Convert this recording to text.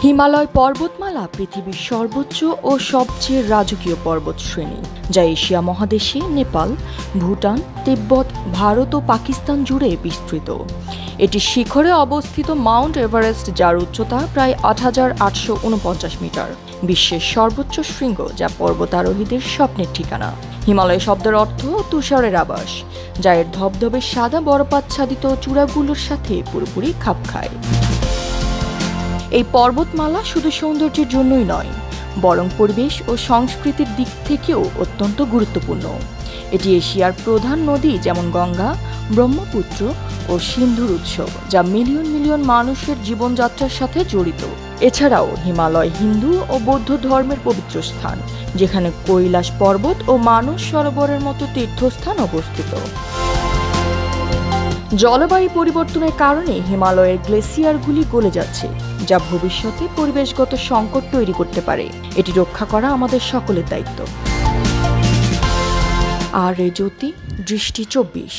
হিমালয় পর্বতমালা পৃথিবীর সর্বোচ্চ ও সবচেয়ে রাজকীয় পর্বতশ্রেণী, যা এশিয়া মহাদেশে নেপাল, ভুটান, তিব্বত, ভারত ও পাকিস্তান জুড়ে বিস্তৃত। এটি শিখরে অবস্থিত মাউন্ট এভারেস্ট, যার উচ্চতা প্রায় ৮,৮৪৯ মিটার, বিশ্বের সর্বোচ্চ শৃঙ্গ, যা পর্বতারোহীদের স্বপ্নের ঠিকানা। হিমালয় শব্দের অর্থ তুষারের আবাস, যা এর ধবধবে সাদা বরফাচ্ছাদিত চূড়াগুলোর সাথে পুরোপুরি খাপ খায়। এই পর্বতমালা শুধু সৌন্দর্যের জন্যই নয়, বরং পরিবেশ ও সংস্কৃতির দিক থেকেও অত্যন্ত গুরুত্বপূর্ণ। এটি এশিয়ার প্রধান নদী যেমন গঙ্গা, ব্রহ্মপুত্র ও সিন্ধুর উৎস, যা মিলিয়ন মিলিয়ন মানুষের জীবনযাত্রার সাথে জড়িত। এছাড়াও হিমালয় হিন্দু ও বৌদ্ধ ধর্মের পবিত্র স্থান, যেখানে কৈলাস পর্বত ও মানস সরোবরের মতো তীর্থস্থান অবস্থিত। জলবায়ু পরিবর্তনের কারণে হিমালয়ের গ্লেসিয়ারগুলি গলে যাচ্ছে, যা ভবিষ্যতে পরিবেশগত সংকট তৈরি করতে পারে। এটি রক্ষা করা আমাদের সকলের দায়িত্ব। আর জ্যোতি, দৃষ্টি 24।